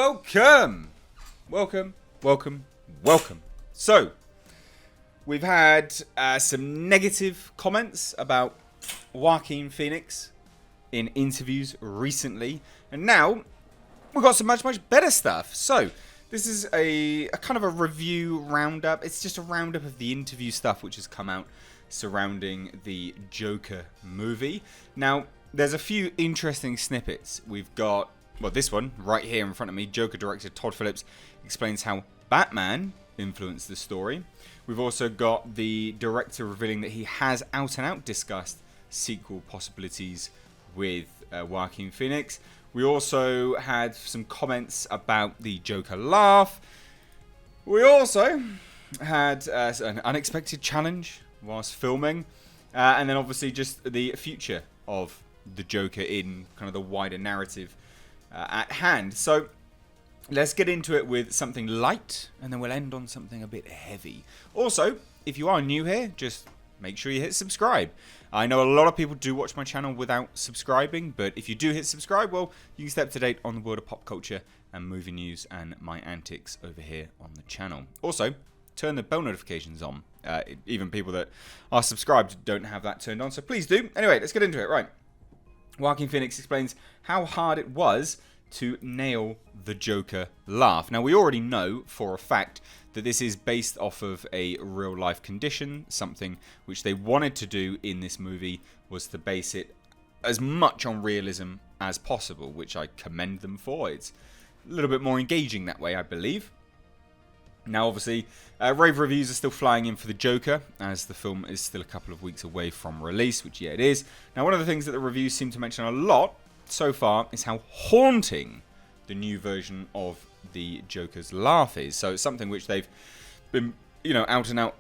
welcome. Welcome. So, we've had some negative comments about Joaquin Phoenix in interviews recently. And now, we've got some much better stuff. So, this is a kind of a review roundup. It's just a roundup of the interview stuff which has come out surrounding the Joker movie. Now, there's a few interesting snippets. We've got, well, this one right here in front of me. Joker director Todd Phillips explains how Batman influenced the story. We've also got the director revealing that he has out and out discussed sequel possibilities with Joaquin Phoenix. We also had some comments about the Joker laugh. We also had an unexpected challenge whilst filming. And then obviously just the future of the Joker in kind of the wider narrative at hand. So let's get into it with something light, and then we'll end on something a bit heavy. Also, if you are new here, just make sure you hit subscribe. I know a lot of people do watch my channel without subscribing, but if you do hit subscribe, well, you can stay up to date on the world of pop culture and movie news and my antics over here on the channel. Also, turn the bell notifications on. Even people that are subscribed don't have that turned on, so please do. Anyway, let's get into it. Right. Joaquin Phoenix explains how hard it was to nail the Joker laugh. Now, we already know for a fact that this is based off of a real-life condition. Something which they wanted to do in this movie was to base it as much on realism as possible, which I commend them for. It's a little bit more engaging that way, I believe. Now, obviously, rave reviews are still flying in for the Joker, as the film is still a couple of weeks away from release, which, yeah, it is. Now, one of the things that the reviews seem to mention a lot so far is how haunting the new version of the Joker's laugh is. So it's something which they've been, out and out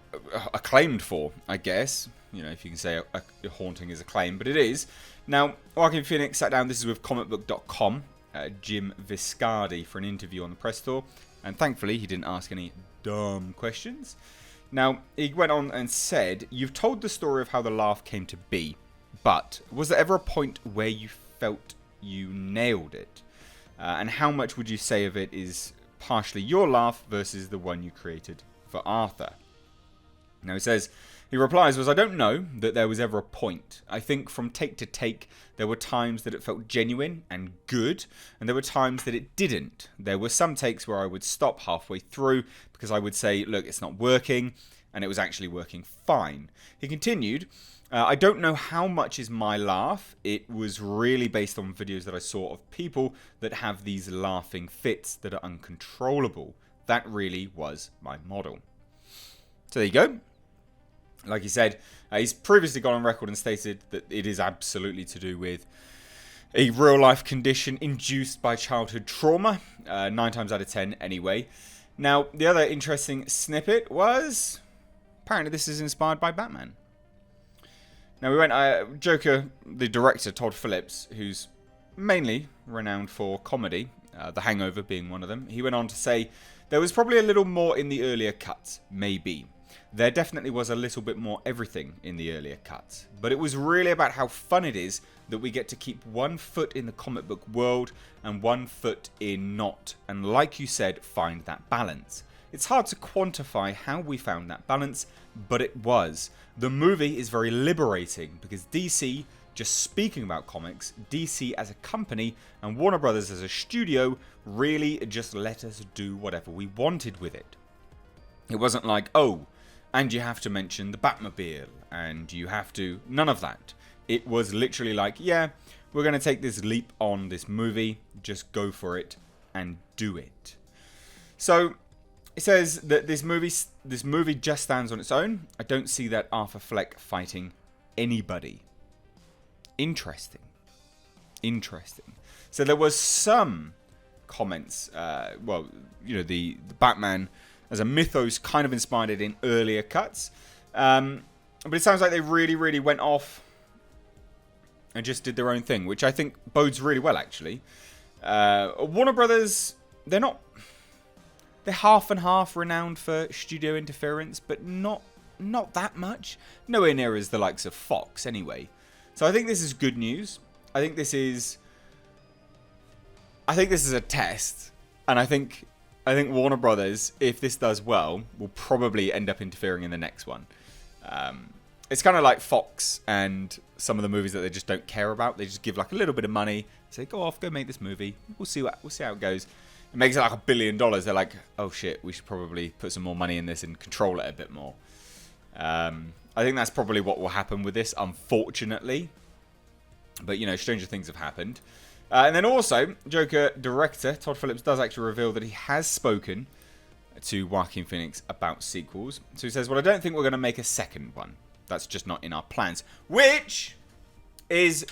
acclaimed for, I guess. If you can say a haunting is a claim, but it is. Now, Joaquin Phoenix sat down, this is with comicbook.com, Jim Viscardi, for an interview on the press tour. And thankfully, he didn't ask any dumb questions. Now, he went on and said, "You've told the story of how the laugh came to be, but was there ever a point where you felt you nailed it? And how much would you say of it is partially your laugh versus the one you created for Arthur?" Now, he replies, "I don't know that there was ever a point. I think from take to take, there were times that it felt genuine and good, and there were times that it didn't. There were some takes where I would stop halfway through because I would say, look, it's not working, and it was actually working fine." He continued, "I don't know how much is my laugh. It was really based on videos that I saw of people that have these laughing fits that are uncontrollable. That really was my model." So there you go. Like he said, he's previously gone on record and stated that it is absolutely to do with a real-life condition induced by childhood trauma, 9 times out of 10 anyway. Now, the other interesting snippet was, apparently this is inspired by Batman. Now, we went, Joker, the director, Todd Phillips, who's mainly renowned for comedy, The Hangover being one of them, he went on to say, "There was probably a little more in the earlier cuts, maybe. There definitely was a little bit more everything in the earlier cuts. But it was really about how fun it is that we get to keep one foot in the comic book world and one foot in not. And like you said, find that balance. It's hard to quantify how we found that balance, but it was. The movie is very liberating because DC, just speaking about comics, DC as a company and Warner Brothers as a studio really just let us do whatever we wanted with it. It wasn't like, oh, and you have to mention the Batmobile, and you have to... None of that. It was literally like, yeah, we're going to take this leap on this movie, just go for it, and do it." So, it says that this movie just stands on its own. I don't see that Arthur Fleck fighting anybody. Interesting. So there was some comments, the Batman as a mythos kind of inspired it in earlier cuts. But it sounds like they really went off and just did their own thing, which I think bodes really well, actually. Warner Brothers, they're half and half renowned for studio interference, but not that much. Nowhere near as the likes of Fox, anyway. So I think this is good news. I think this is a test. And I think Warner Brothers, if this does well, will probably end up interfering in the next one. It's kind of like Fox and some of the movies that they just don't care about. They just give like a little bit of money, say, go off, go make this movie. We'll see how it goes. It makes it like $1 billion. They're like, oh shit, we should probably put some more money in this and control it a bit more. I think that's probably what will happen with this, unfortunately. But, you know, stranger things have happened. And then also, Joker director Todd Phillips does actually reveal that he has spoken to Joaquin Phoenix about sequels. So he says, well, I don't think we're going to make a second one. That's just not in our plans. Which is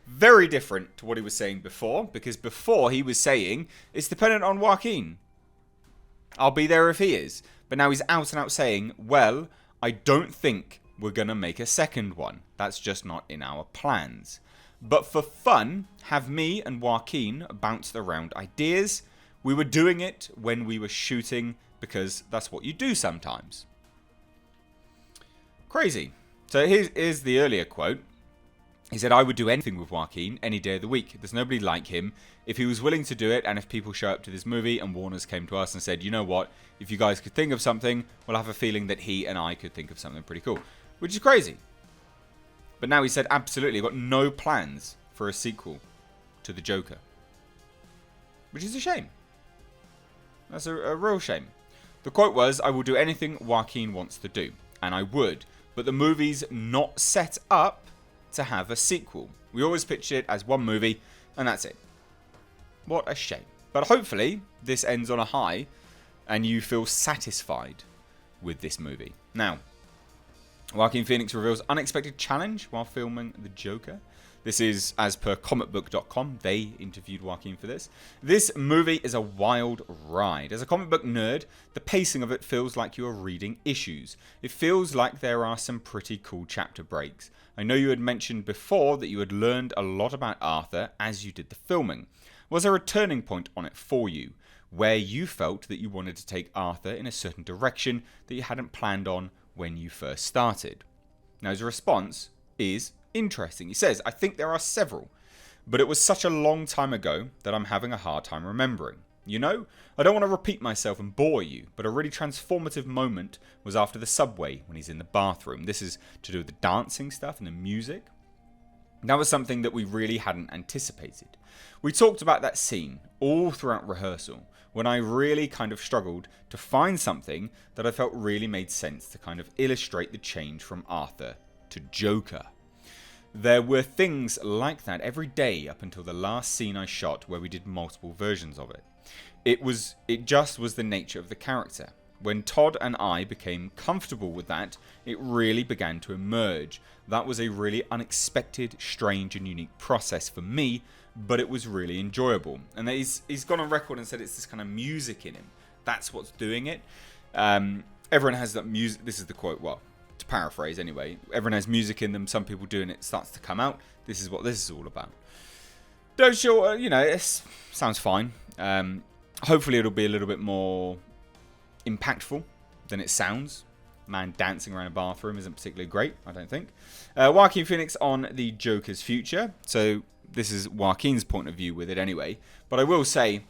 very different to what he was saying before. Because before he was saying, it's dependent on Joaquin. I'll be there if he is. But now he's out and out saying, well, I don't think we're going to make a second one. That's just not in our plans. But for fun, have me and Joaquin bounced around ideas. We were doing it when we were shooting because that's what you do sometimes. Crazy. So here's the earlier quote. He said, I would do anything with Joaquin any day of the week. There's nobody like him. If he was willing to do it, and if people show up to this movie and Warner's came to us and said, you know what, if you guys could think of something, we'll have a feeling that he and I could think of something pretty cool. Which is crazy. But now he said, absolutely, I've got no plans for a sequel to The Joker. Which is a shame. That's a real shame. The quote was, I will do anything Joaquin wants to do. And I would. But the movie's not set up to have a sequel. We always pitched it as one movie, and that's it. What a shame. But hopefully, this ends on a high, and you feel satisfied with this movie. Now, Joaquin Phoenix reveals unexpected challenge while filming The Joker. This is as per comicbook.com. They interviewed Joaquin for this. This movie is a wild ride. As a comic book nerd, the pacing of it feels like you are reading issues. It feels like there are some pretty cool chapter breaks. I know you had mentioned before that you had learned a lot about Arthur as you did the filming. Was there a turning point on it for you, where you felt that you wanted to take Arthur in a certain direction that you hadn't planned on when you first started? Now his response is interesting. He says, I think there are several, but it was such a long time ago that I'm having a hard time remembering. You know, I don't want to repeat myself and bore you, but a really transformative moment was after the subway when he's in the bathroom. This is to do with the dancing stuff and the music. That was something that we really hadn't anticipated. We talked about that scene all throughout rehearsal when I really kind of struggled to find something that I felt really made sense to kind of illustrate the change from Arthur to Joker. There were things like that every day up until the last scene I shot where we did multiple versions of it. It just was the nature of the character. When Todd and I became comfortable with that, it really began to emerge. That was a really unexpected, strange and unique process for me, but it was really enjoyable. And he's gone on record and said it's this kind of music in him. That's what's doing it. Everyone has that music. This is the quote, well, to paraphrase anyway. Everyone has music in them. Some people do and it starts to come out. This is what this is all about. Don't sure, you know, it sounds fine. Hopefully it'll be a little bit more impactful than it sounds. Man dancing around a bathroom isn't particularly great, I don't think. Joaquin Phoenix on the Joker's future. So this is Joaquin's point of view with it anyway. But I will say,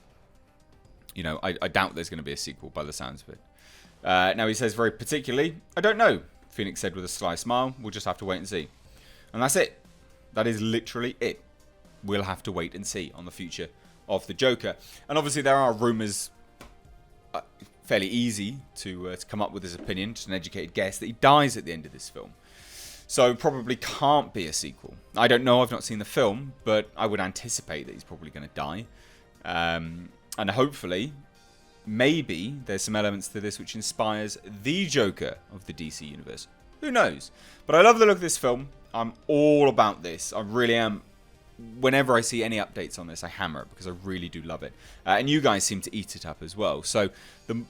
you know, I doubt there's going to be a sequel by the sounds of it. Now he says very particularly, I don't know, Phoenix said with a sly smile. We'll just have to wait and see. And that's it. That is literally it. We'll have to wait and see on the future of the Joker. And obviously there are rumours, fairly easy to come up with his opinion, just an educated guess, that he dies at the end of this film. So probably can't be a sequel. I don't know, I've not seen the film, but I would anticipate that he's probably going to die. And hopefully, maybe there's some elements to this which inspires the Joker of the DC universe. Who knows? But I love the look of this film. I'm all about this. I really am. Whenever I see any updates on this, I hammer it because I really do love it. And you guys seem to eat it up as well. So the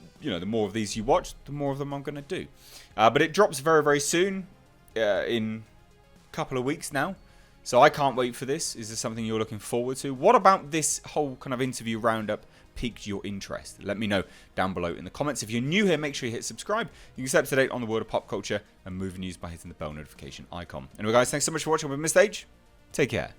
more of these you watch, the more of them I'm going to do. But it drops very, very soon, in a couple of weeks now. So I can't wait for this. Is this something you're looking forward to? What about this whole kind of interview roundup piqued your interest? Let me know down below in the comments. If you're new here, make sure you hit subscribe. You can stay up to date on the world of pop culture and movie news by hitting the bell notification icon. Anyway, guys, thanks so much for watching. With Mr. H, take care.